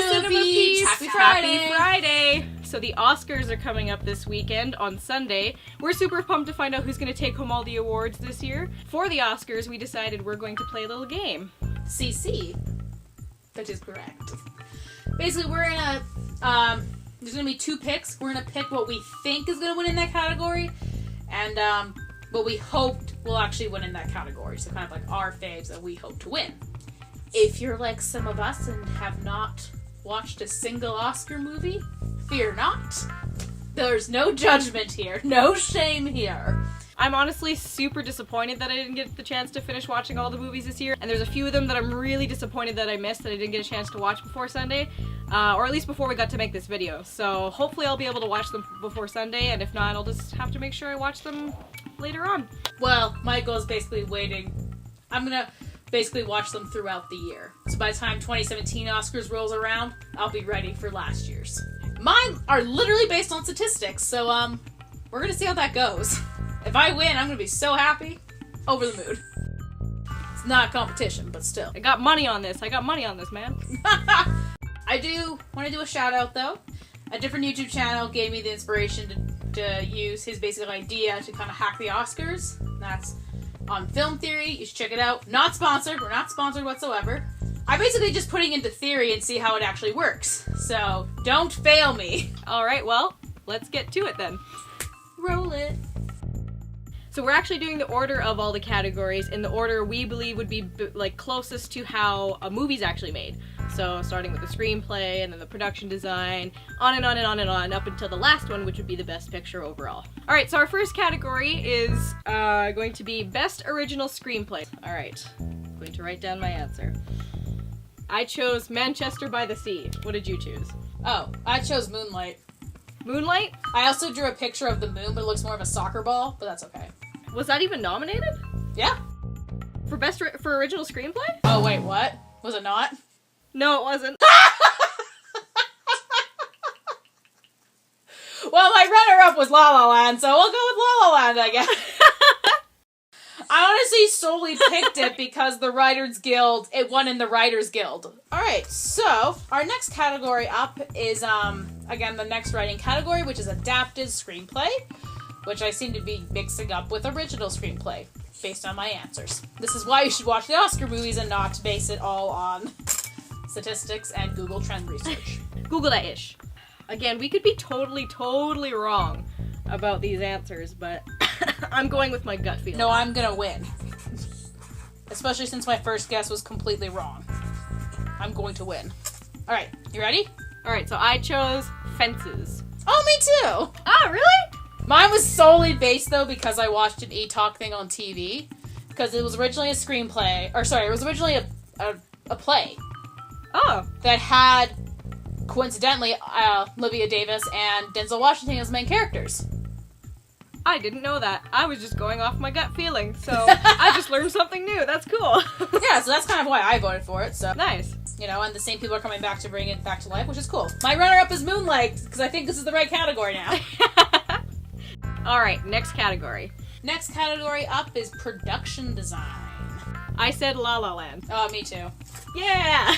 Cinema Peeps! Happy Friday! Happy Friday! So the Oscars are coming up this weekend on Sunday. We're super pumped to find out who's going to take home all the awards this year. For the Oscars, we decided we're going to play a little game. CC. That is correct. Basically, we're in a, there's going to be two picks. We're going to pick what we think is going to win in that category, and what we hoped will actually win in that category. So kind of like our faves that we hope to win. If you're like some of us and have not watched a single Oscar movie, fear not. There's no judgment here. No shame here. I'm honestly super disappointed that I didn't get the chance to finish watching all the movies this year, and there's a few of them that I'm really disappointed that I missed that I didn't get a chance to watch before Sunday, or at least before we got to make this video. So hopefully I'll be able to watch them before Sunday, and if not, I'll just have to make sure I watch them later on. Well, my goal is basically waiting. I'm gonna basically watch them throughout the year. So by the time 2017 Oscars rolls around, I'll be ready for last year's. Mine are literally based on statistics, so we're gonna see how that goes. If I win, I'm gonna be so happy. Over the mood. It's not a competition, but still. I got money on this. I got money on this, man. I do want to do a shout out though. A different YouTube channel gave me the inspiration to use his basic idea to kind of hack the Oscars. That's on Film Theory. You should check it out. Not sponsored. We're not sponsored whatsoever. I'm basically just putting into theory and see how it actually works. So don't fail me. Alright, well, let's get to it then. Roll it. So we're actually doing the order of all the categories in the order we believe would be like closest to how a movie's actually made. So starting with the screenplay and then the production design, on and on and on and on, up until the last one, which would be the best picture overall. Alright, so our first category is going to be Best Original Screenplay. Alright, I'm going to write down my answer. I chose Manchester by the Sea. What did you choose? Oh, I chose Moonlight. Moonlight? I also drew a picture of the moon, but it looks more of a soccer ball, but that's okay. Was that even nominated? Yeah. For original screenplay? Oh, wait, what? Was it not? No, it wasn't. Well, my runner-up was La La Land, so we'll go with La La Land, I guess. I honestly solely picked it because the Writers Guild, it won in the Writers Guild. Alright, so our next category up is, again, the next writing category, which is Adapted Screenplay, which I seem to be mixing up with Original Screenplay, based on my answers. This is why you should watch the Oscar movies and not base it all on statistics and Google Trend research. Google that ish. Again, we could be totally wrong about these answers, but I'm going with my gut feeling. No, I'm gonna win. Especially since my first guess was completely wrong. I'm going to win. Alright, you ready? Alright, so I chose Fences. Oh, me too! Ah, really? Mine was solely based, though, because I watched an E-Talk thing on TV. Because it was originally a screenplay, or sorry, it was originally a play. Oh. That had, coincidentally, Olivia Davis and Denzel Washington as main characters. I didn't know that. I was just going off my gut feeling, so I just learned something new. That's cool. Yeah, so that's kind of why I voted for it, so. Nice. You know, and the same people are coming back to bring it back to life, which is cool. My runner-up is Moonlight, because I think this is the right category now. Alright, next category. Next category up is Production Design. I said La La Land. Oh, me too. Yeah!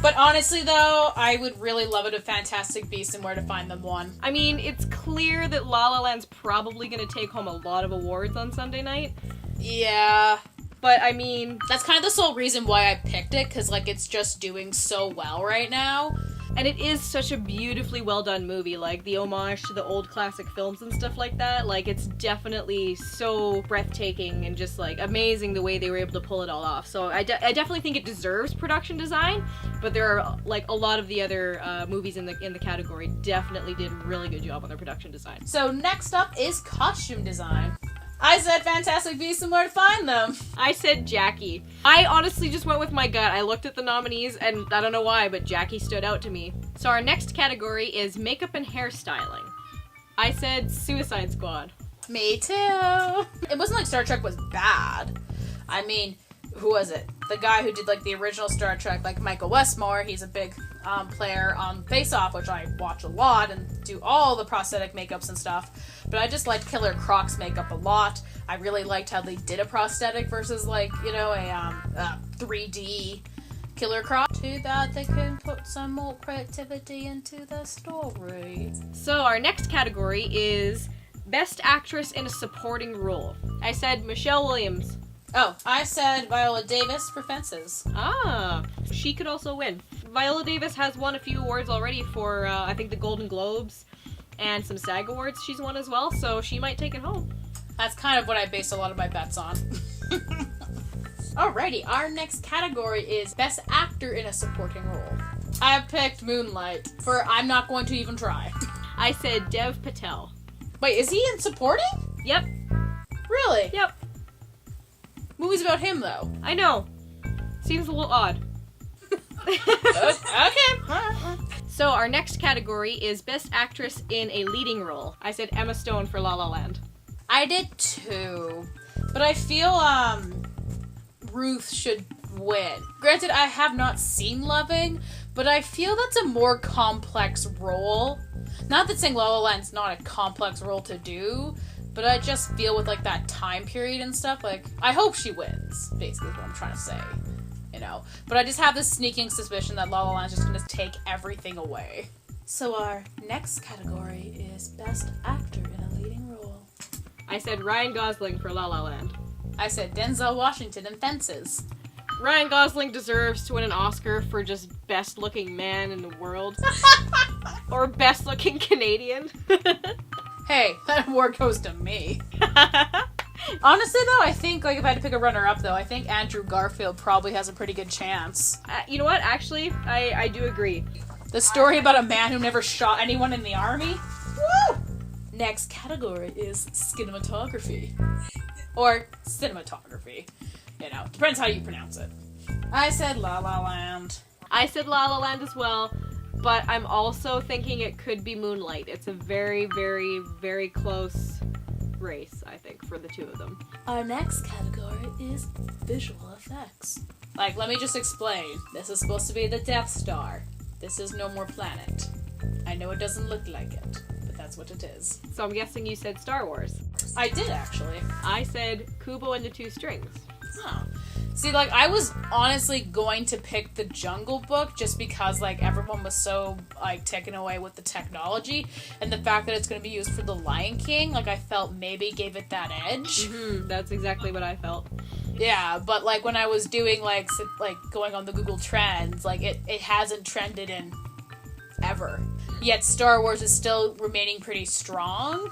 But honestly, though, I would really love it if Fantastic Beasts and Where to Find Them won. I mean, it's clear that La La Land's probably gonna take home a lot of awards on Sunday night. Yeah. But, I mean... That's kind of the sole reason why I picked it, because, like, it's just doing so well right now. And it is such a beautifully well-done movie, like, the homage to the old classic films and stuff like that. Like, it's definitely so breathtaking and just, like, amazing the way they were able to pull it all off. So I definitely think it deserves production design, but there are, like, a lot of the other movies in the category definitely did a really good job on their production design. So next up is Costume Design. I said Fantastic Beasts and Where to Find Them. I said Jackie. I honestly just went with my gut. I looked at the nominees, and I don't know why, but Jackie stood out to me. So our next category is Makeup and Hairstyling. I said Suicide Squad. Me too. It wasn't like Star Trek was bad. I mean, who was it? The guy who did, like, the original Star Trek, like Michael Westmore. He's a big player on Face Off, which I watch a lot and do all the prosthetic makeups and stuff. But I just liked Killer Croc's makeup a lot. I really liked how they did a prosthetic versus, like, you know, a 3D Killer Croc. too bad they couldn't put some more creativity into the story. So our next category is Best Actress in a Supporting Role. I said Michelle Williams. Oh, I said Viola Davis for Fences. Ah, she could also win. Viola Davis has won a few awards already for, I think, the Golden Globes and some SAG Awards she's won as well, so she might take it home. That's kind of what I based a lot of my bets on. Alrighty, our next category is Best Actor in a Supporting Role. I have picked Moonlight for I'm Not Going to Even Try. I said Dev Patel. Wait, is he in supporting? Yep. Really? Yep. Movie's about him, though. I know. Seems a little odd. Okay. So our next category is Best Actress in a Leading Role. I said Emma Stone for La La Land. I did too. But I feel, Ruth should win. Granted, I have not seen Loving, but I feel that's a more complex role. Not that saying La La Land's not a complex role to do, but I just feel with, like, that time period and stuff, like, I hope she wins, basically is what I'm trying to say. You know? But I just have this sneaking suspicion that La La Land's just gonna take everything away. So our next category is Best Actor in a Leading Role. I said Ryan Gosling for La La Land. I said Denzel Washington in Fences. Ryan Gosling deserves to win an Oscar for just best looking man in the world. Or best looking Canadian. Hey, that award goes to me. Honestly, though, I think, like, if I had to pick a runner-up, though, I think Andrew Garfield probably has a pretty good chance. You know what? Actually, I do agree. The story about a man who never shot anyone in the army? Woo! Next category is cinematography. Or cinematography. You know, depends how you pronounce it. I said La La Land. I said La La Land as well, but I'm also thinking it could be Moonlight. It's a very, very, very close race, I think, for the two of them. Our next category is visual effects. Like, let me just explain. This is supposed to be the Death Star. This is No More Planet. I know it doesn't look like it, but that's what it is. So I'm guessing you said Star Wars. I did, actually. I said Kubo and the Two Strings. Oh. See, like, I was honestly going to pick the Jungle Book just because, like, everyone was so, like, taken away with the technology, and the fact that it's going to be used for The Lion King, like, I felt maybe gave it that edge. Mm-hmm. That's exactly what I felt. Yeah, but, like, when I was doing, like, going on the Google Trends, like, it hasn't trended in ever. Yet Star Wars is still remaining pretty strong.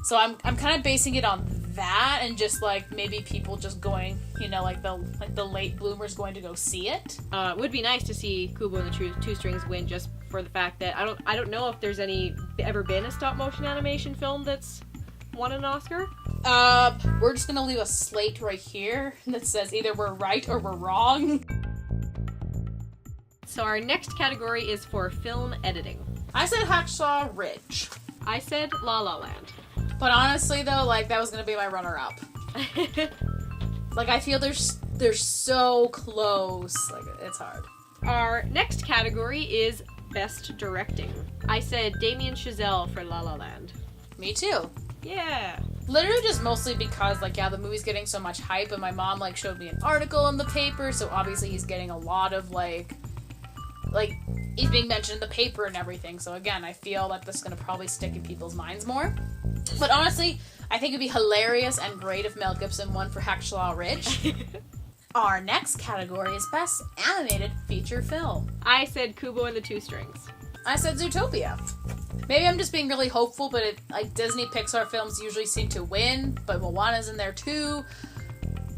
So I'm kind of basing it on that, and just, like, maybe people just going, you know, like the late bloomers going to go see it. It would be nice to see Kubo and the Two Strings win, just for the fact that I don't know if there's ever been a stop motion animation film that's won an Oscar. We're just gonna leave a slate right here that says either we're right or we're wrong. So our next category is for film editing. I said Hacksaw Ridge. I said La La Land. But honestly, though, like, that was gonna be my runner-up. Like, I feel they're so close. Like, it's hard. Our next category is Best Directing. I said Damien Chazelle for La La Land. Me too. Yeah. Literally just mostly because, like, yeah, the movie's getting so much hype, and my mom, like, showed me an article in the paper, so obviously he's getting a lot of, like, he's being mentioned in the paper and everything, so again, I feel that this is gonna probably stick in people's minds more. But honestly, I think it'd be hilarious and great if Mel Gibson won for Hacksaw Ridge. Our next category is Best Animated Feature Film. I said Kubo and the Two Strings. I said Zootopia. Maybe I'm just being really hopeful, but Disney Pixar films usually seem to win, but Moana's in there too.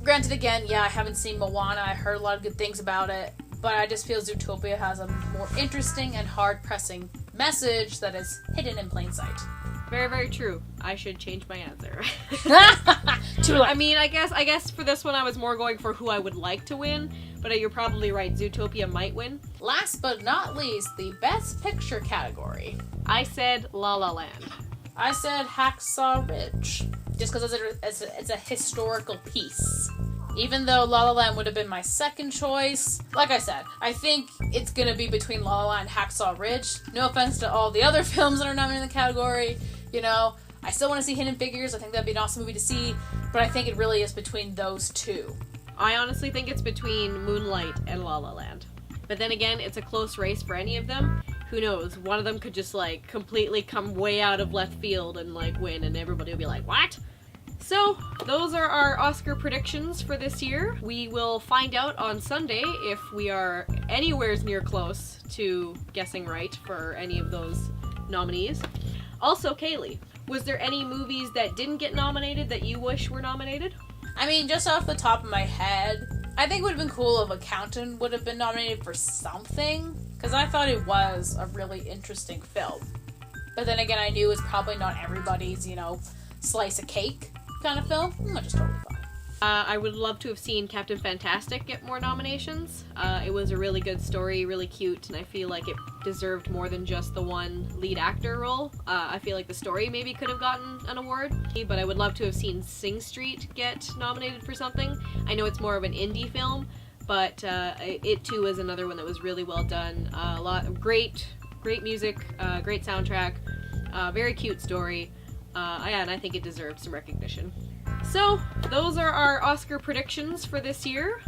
Granted, again, yeah, I haven't seen Moana, I heard a lot of good things about it, but I just feel Zootopia has a more interesting and hard-pressing message that is hidden in plain sight. Very, very true. I should change my answer. Too late. I mean, I guess for this one I was more going for who I would like to win, but you're probably right. Zootopia might win. Last but not least, the Best Picture category. I said La La Land. I said Hacksaw Ridge, just because it's a historical piece. Even though La La Land would have been my second choice, like I said, I think it's gonna be between La La Land and Hacksaw Ridge. No offense to all the other films that are nominated in the category, you know. I still want to see Hidden Figures. I think that'd be an awesome movie to see, but I think it really is between those two. I honestly think it's between Moonlight and La La Land. But then again, it's a close race for any of them. Who knows? One of them could just, like, completely come way out of left field and, like, win, and everybody will be like, what? So, those are our Oscar predictions for this year. We will find out on Sunday if we are anywhere near close to guessing right for any of those nominees. Also, Caleigh, was there any movies that didn't get nominated that you wish were nominated? I mean, just off the top of my head, I think it would have been cool if Accountant would have been nominated for something, because I thought it was a really interesting film. But then again, I knew it's probably not everybody's, slice of cake kind of film, which is totally fine. I would love to have seen Captain Fantastic get more nominations. It was a really good story, really cute, and I feel like it deserved more than just the one lead actor role. I feel like the story maybe could have gotten an award, but I would love to have seen Sing Street get nominated for something. I know it's more of an indie film, but it too is another one that was really well done. A lot of great music, great soundtrack, very cute story. And I think it deserved some recognition. So, those are our Oscar predictions for this year.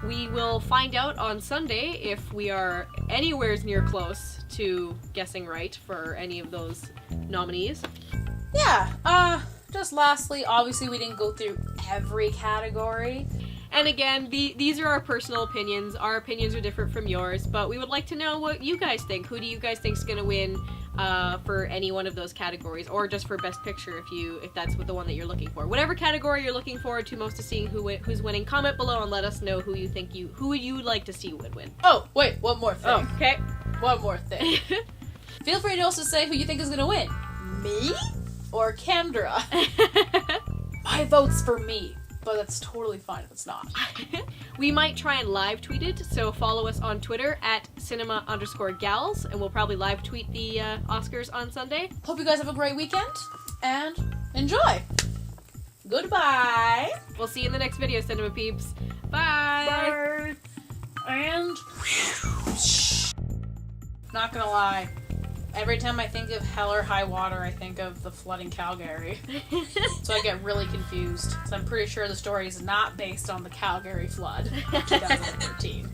We will find out on Sunday if we are anywhere near close to guessing right for any of those nominees. Yeah, just lastly, obviously we didn't go through every category. And again, these are our personal opinions. Our opinions are different from yours, but we would like to know what you guys think. Who do you guys think is going to win for any one of those categories, or just for Best Picture if that's the one that you're looking for. Whatever category you're looking forward to most to seeing who's winning, comment below and let us know who you would like to see would win. Oh, wait, one more thing. Oh, okay. One more thing. Feel free to also say who you think is going to win. Me or Kendra? My vote's for me. But that's totally fine if it's not. We might try and live tweet it, so follow us on Twitter at cinema_gals, and we'll probably live tweet the Oscars on Sunday. Hope you guys have a great weekend, and enjoy! Goodbye! We'll see you in the next video, Cinema Peeps. Bye! Bye! And... Not gonna lie. Every time I think of Hell or High Water, I think of the flood in Calgary. So I get really confused. So I'm pretty sure the story is not based on the Calgary flood of 2013.